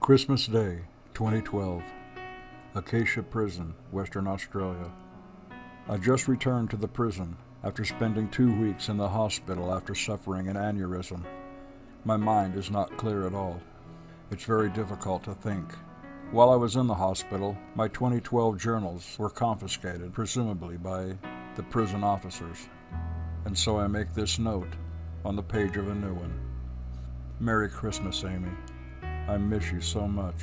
Christmas Day, 2012, Acacia Prison, Western Australia. I just returned to the prison after spending 2 weeks in the hospital after suffering an aneurysm. My mind is not clear at all. It's very difficult to think. While I was in the hospital, my 2012 journals were confiscated, presumably by the prison officers, and so I make this note on the page of a new one. Merry Christmas, Amy. I miss you so much.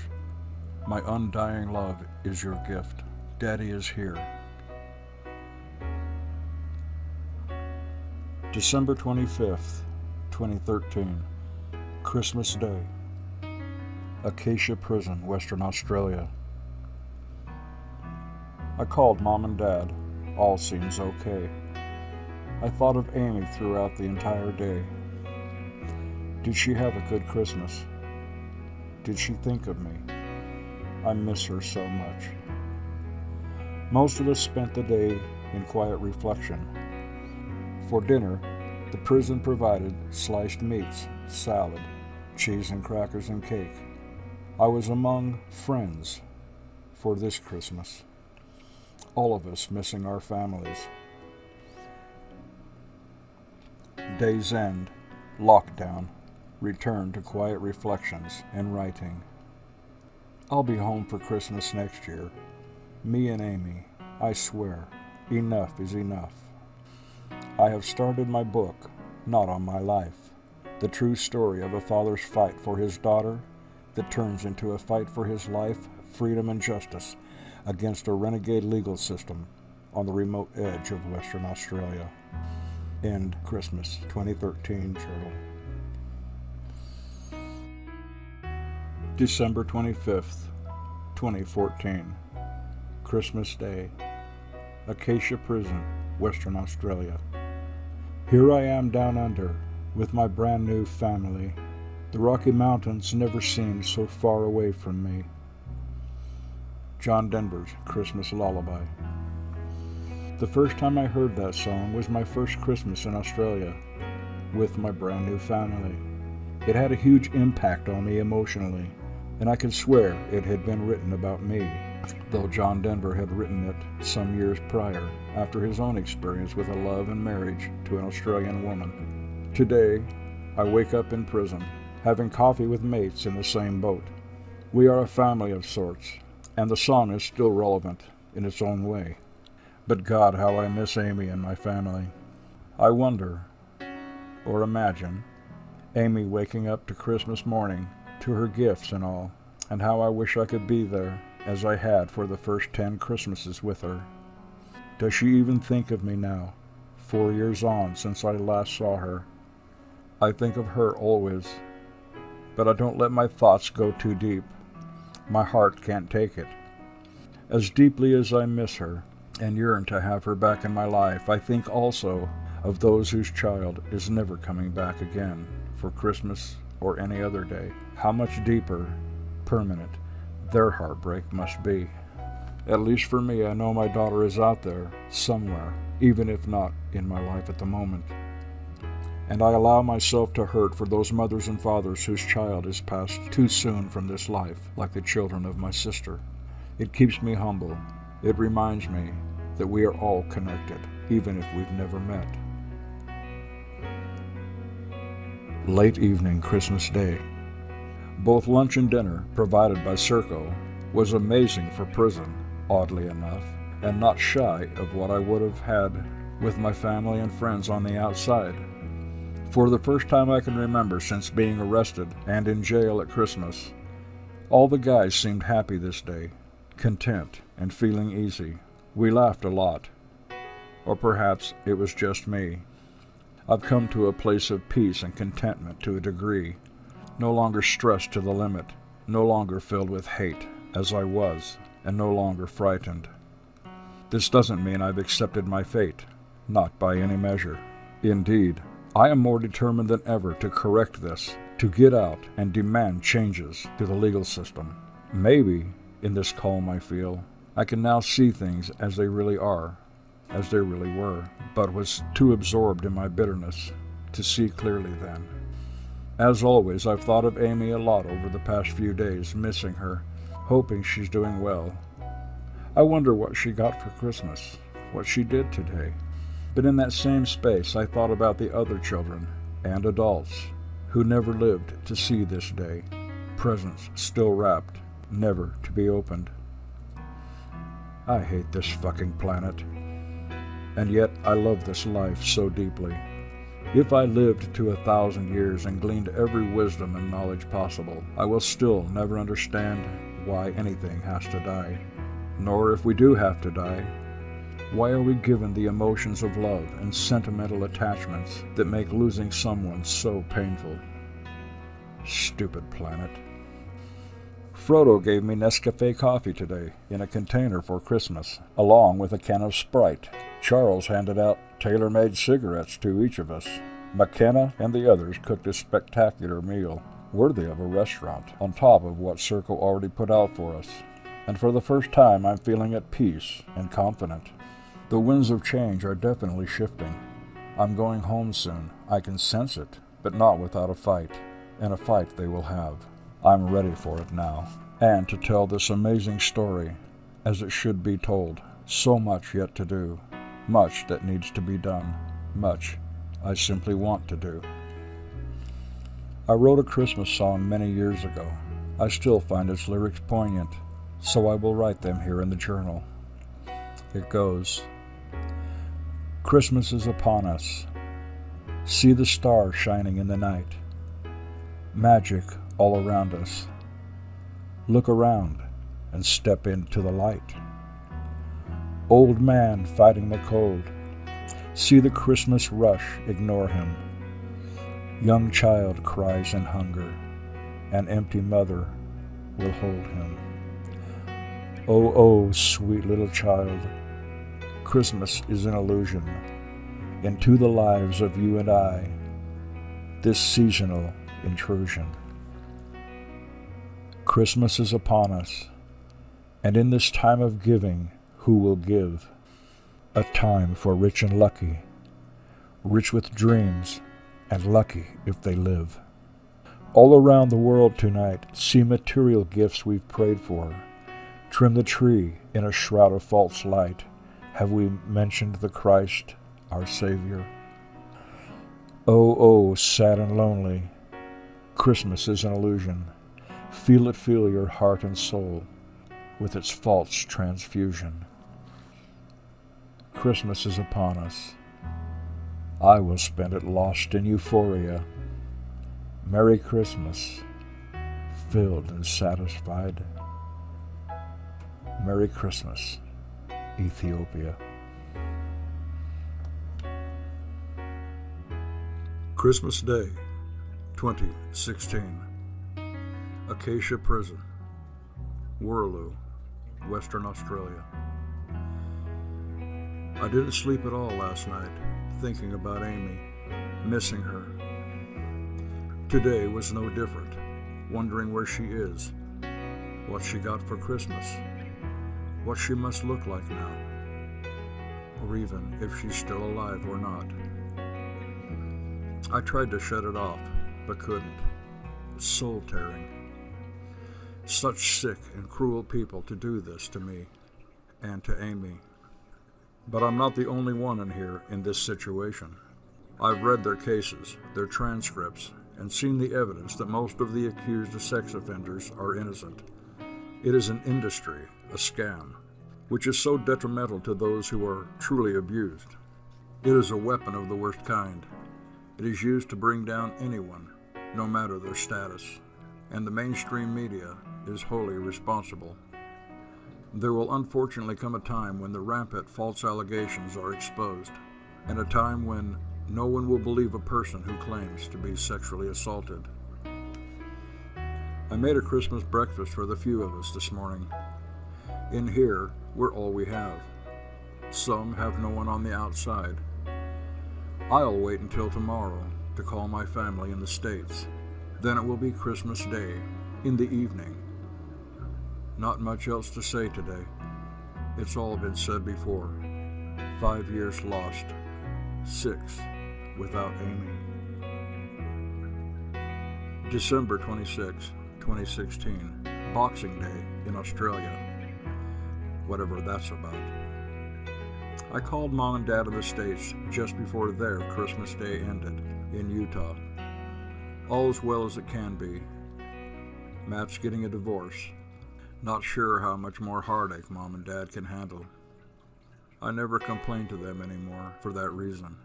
My undying love is your gift. Daddy is here. December 25th, 2013, Christmas Day, Acacia Prison, Western Australia. I called Mom and Dad. All seems okay. I thought of Amy throughout the entire day. Did she have a good Christmas? Did she think of me? I miss her so much. Most of us spent the day in quiet reflection. For dinner, the prison provided sliced meats, salad, cheese and crackers and cake. I was among friends for this Christmas. All of us missing our families. Day's end, lockdown, return to quiet reflections and writing. I'll be home for Christmas next year. Me and Amy, I swear, enough is enough. I have started my book, Not on My Life, the true story of a father's fight for his daughter that turns into a fight for his life, freedom, and justice against a renegade legal system on the remote edge of Western Australia. End Christmas 2013 journal. December 25th, 2014, Christmas Day, Acacia Prison, Western Australia. Here I am down under with my brand new family. The Rocky Mountains never seemed so far away from me. John Denver's Christmas Lullaby. The first time I heard that song was my first Christmas in Australia with my brand new family. It had a huge impact on me emotionally, and I could swear it had been written about me, though John Denver had written it some years prior, after his own experience with a love and marriage to an Australian woman. Today, I wake up in prison, having coffee with mates in the same boat. We are a family of sorts, and the song is still relevant in its own way. But God, how I miss Amy and my family. I wonder, or imagine, Amy waking up to Christmas morning, to her gifts and all, and how I wish I could be there as I had for the first 10 Christmases with her. Does she even think of me now, 4 years on since I last saw her? I think of her always, but I don't let my thoughts go too deep. My heart can't take it. As deeply as I miss her and yearn to have her back in my life, I think also of those whose child is never coming back again for Christmas or any other day. How much deeper, permanent, their heartbreak must be. At least for me, I know my daughter is out there, somewhere, even if not in my life at the moment. And I allow myself to hurt for those mothers and fathers whose child is passed too soon from this life, like the children of my sister. It keeps me humble. It reminds me that we are all connected, even if we've never met. Late evening, Christmas Day. Both lunch and dinner, provided by Serco, was amazing for prison, oddly enough, and not shy of what I would have had with my family and friends on the outside. For the first time I can remember since being arrested and in jail at Christmas, all the guys seemed happy this day, content and feeling easy. We laughed a lot. Or perhaps it was just me. I've come to a place of peace and contentment to a degree, no longer stressed to the limit, no longer filled with hate, as I was, and no longer frightened. This doesn't mean I've accepted my fate, not by any measure. Indeed, I am more determined than ever to correct this, to get out and demand changes to the legal system. Maybe, in this calm I feel, I can now see things as they really are, as they really were, but was too absorbed in my bitterness to see clearly then. As always, I've thought of Amy a lot over the past few days, missing her, hoping she's doing well. I wonder what she got for Christmas, what she did today. But in that same space, I thought about the other children and adults who never lived to see this day, presents still wrapped, never to be opened. I hate this fucking planet, and yet I love this life so deeply. If I lived to 1,000 years and gleaned every wisdom and knowledge possible, I will still never understand why anything has to die. Nor, if we do have to die, why are we given the emotions of love and sentimental attachments that make losing someone so painful? Stupid planet. Frodo gave me Nescafe coffee today in a container for Christmas, along with a can of Sprite. Charles handed out tailor-made cigarettes to each of us. McKenna and the others cooked a spectacular meal, worthy of a restaurant, on top of what Circle already put out for us. And for the first time, I'm feeling at peace and confident. The winds of change are definitely shifting. I'm going home soon. I can sense it, but not without a fight. And a fight they will have. I'm ready for it now. And to tell this amazing story as it should be told. So much yet to do. Much that needs to be done. Much I simply want to do. I wrote a Christmas song many years ago. I still find its lyrics poignant, so I will write them here in the journal. It goes, Christmas is upon us. See the stars shining in the night. Magic all around us. Look around and step into the light. Old man fighting the cold. See the Christmas rush, ignore him. Young child cries in hunger. An empty mother will hold him. Oh, oh, sweet little child, Christmas is an illusion into the lives of you and I, this seasonal intrusion. Christmas is upon us, and in this time of giving, who will give? A time for rich and lucky, rich with dreams, and lucky if they live. All around the world tonight, see material gifts we've prayed for. Trim the tree in a shroud of false light. Have we mentioned the Christ, our Savior? Oh, oh, sad and lonely, Christmas is an illusion. Feel it fill your heart and soul with its false transfusion. Christmas is upon us. I will spend it lost in euphoria. Merry Christmas, filled and satisfied. Merry Christmas, Ethiopia. Christmas Day, 2016. Acacia Prison, Woolloomooloo, Western Australia. I didn't sleep at all last night, thinking about Amy, missing her. Today was no different, wondering where she is, what she got for Christmas, what she must look like now, or even if she's still alive or not. I tried to shut it off, but couldn't. Soul-tearing. Such sick and cruel people to do this to me and to Amy. But I'm not the only one in here in this situation. I've read their cases, their transcripts, and seen the evidence that most of the accused sex offenders are innocent. It is an industry, a scam, which is so detrimental to those who are truly abused. It is a weapon of the worst kind. It is used to bring down anyone, no matter their status, and the mainstream media is wholly responsible. There will unfortunately come a time when the rampant false allegations are exposed, and a time when no one will believe a person who claims to be sexually assaulted. I made a Christmas breakfast for the few of us this morning. In here, we're all we have. Some have no one on the outside. I'll wait until tomorrow to call my family in the States. Then it will be Christmas Day, in the evening. Not much else to say today. It's all been said before. 5 years lost. 6 without Amy. December 26, 2016, Boxing Day in Australia, whatever that's about. I called Mom and Dad in the States just before their Christmas Day ended in Utah. All as well as it can be. Matt's getting a divorce. Not sure how much more heartache Mom and Dad can handle. I never complain to them anymore for that reason.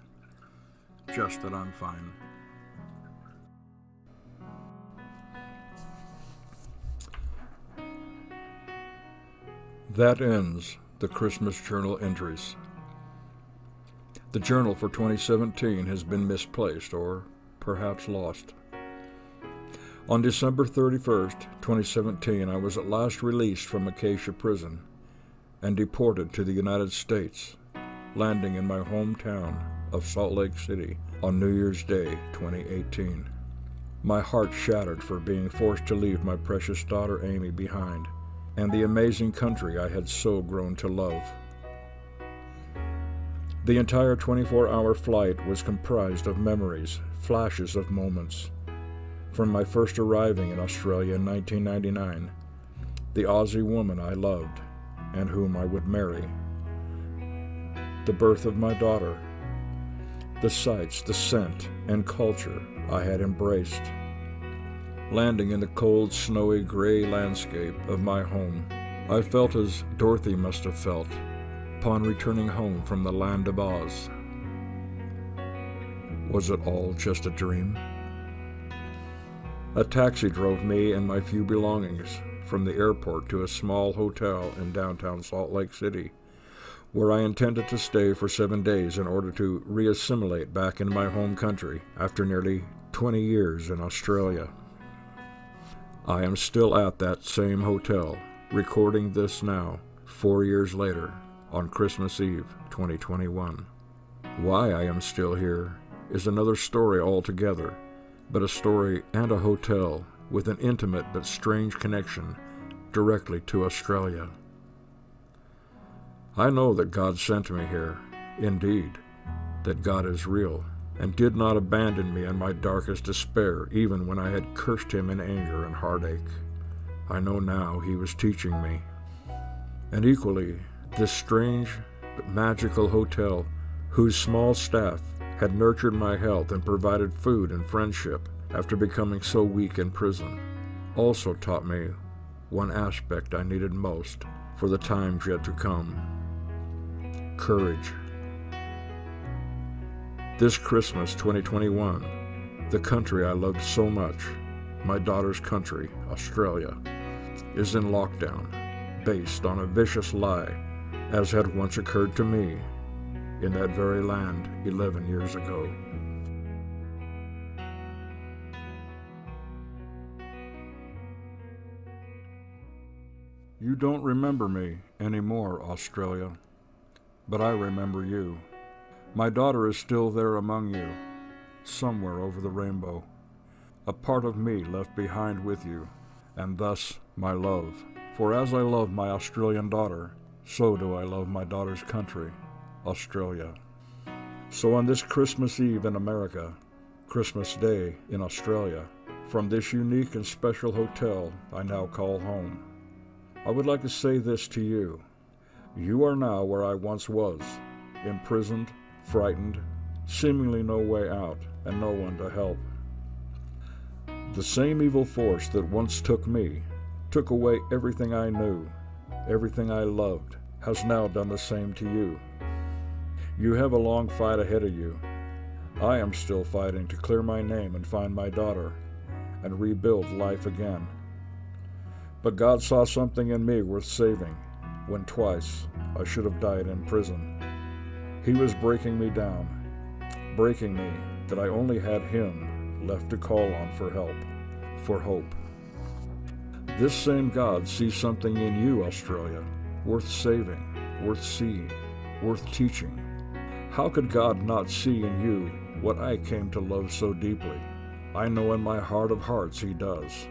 Just that I'm fine. That ends the Christmas Journal entries. The journal for 2017 has been misplaced or perhaps lost. On December 31st, 2017, I was at last released from Acacia Prison and deported to the United States, landing in my hometown of Salt Lake City on New Year's Day, 2018. My heart shattered for being forced to leave my precious daughter Amy behind and the amazing country I had so grown to love. The entire 24-hour flight was comprised of memories, flashes of moments. From my first arriving in Australia in 1999, the Aussie woman I loved and whom I would marry, the birth of my daughter, the sights, the scent, and culture I had embraced, landing in the cold, snowy, gray landscape of my home. I felt as Dorothy must have felt upon returning home from the land of Oz. Was it all just a dream? A taxi drove me and my few belongings from the airport to a small hotel in downtown Salt Lake City, where I intended to stay for 7 days in order to reassimilate back in my home country after nearly 20 years in Australia. I am still at that same hotel, recording this now, 4 years later, on Christmas Eve, 2021. Why I am still here is another story altogether, but a story and a hotel with an intimate but strange connection directly to Australia. I know that God sent me here, indeed, that God is real, and did not abandon me in my darkest despair, even when I had cursed him in anger and heartache. I know now he was teaching me. And equally, this strange but magical hotel, whose small staff had nurtured my health and provided food and friendship after becoming so weak in prison, also taught me one aspect I needed most for the times yet to come: courage. This Christmas 2021, the country I loved so much, my daughter's country, Australia, is in lockdown, based on a vicious lie, as had once occurred to me in that very land 11 years ago. You don't remember me anymore, Australia, but I remember you. My daughter is still there among you, somewhere over the rainbow, a part of me left behind with you, and thus my love. For as I love my Australian daughter, so do I love my daughter's country, Australia. So on this Christmas Eve in America, Christmas Day in Australia, from this unique and special hotel I now call home, I would like to say this to you. You are now where I once was, imprisoned, frightened, seemingly no way out, and no one to help. The same evil force that once took me, took away everything I knew, everything I loved, has now done the same to you. You have a long fight ahead of you. I am still fighting to clear my name and find my daughter, and rebuild life again. But God saw something in me worth saving, when twice I should have died in prison. He was breaking me down, breaking me that I only had him left to call on for help, for hope. This same God sees something in you, Australia, worth saving, worth seeing, worth teaching. How could God not see in you what I came to love so deeply? I know in my heart of hearts he does.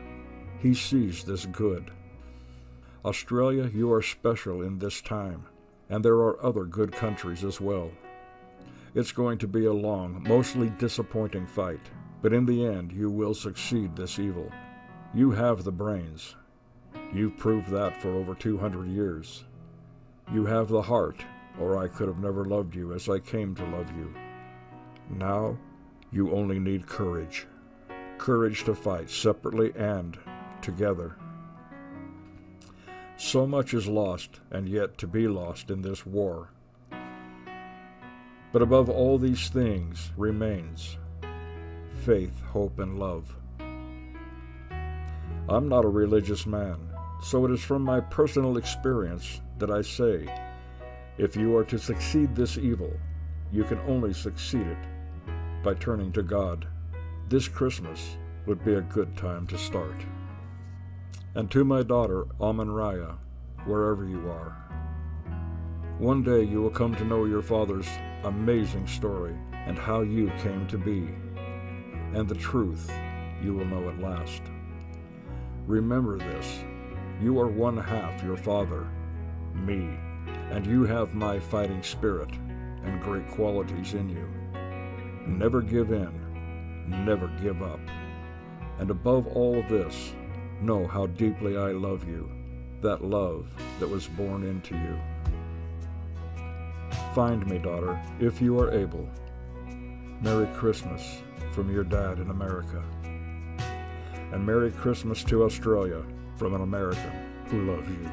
He sees this good. Australia, you are special in this time, and there are other good countries as well. It's going to be a long, mostly disappointing fight, But in the end, you will succeed this evil. You have the brains. You've proved that for over 200 years. You have the heart, or I could have never loved you as I came to love you. Now, you only need courage. Courage to fight separately and together. So much is lost and yet to be lost in this war. But above all these things remains faith, hope, and love. I'm not a religious man, so it is from my personal experience that I say, if you are to succeed this evil, you can only succeed it by turning to God. This Christmas would be a good time to start. And to my daughter, Aman Raya, wherever you are, one day you will come to know your father's amazing story and how you came to be. And the truth you will know at last. Remember this, you are one half your father, me, and you have my fighting spirit and great qualities in you. Never give in, never give up. And above all of this, know how deeply I love you, that love that was born into you. Find me, daughter, if you are able. Merry Christmas from your dad in America. And Merry Christmas to Australia from an American who loves you.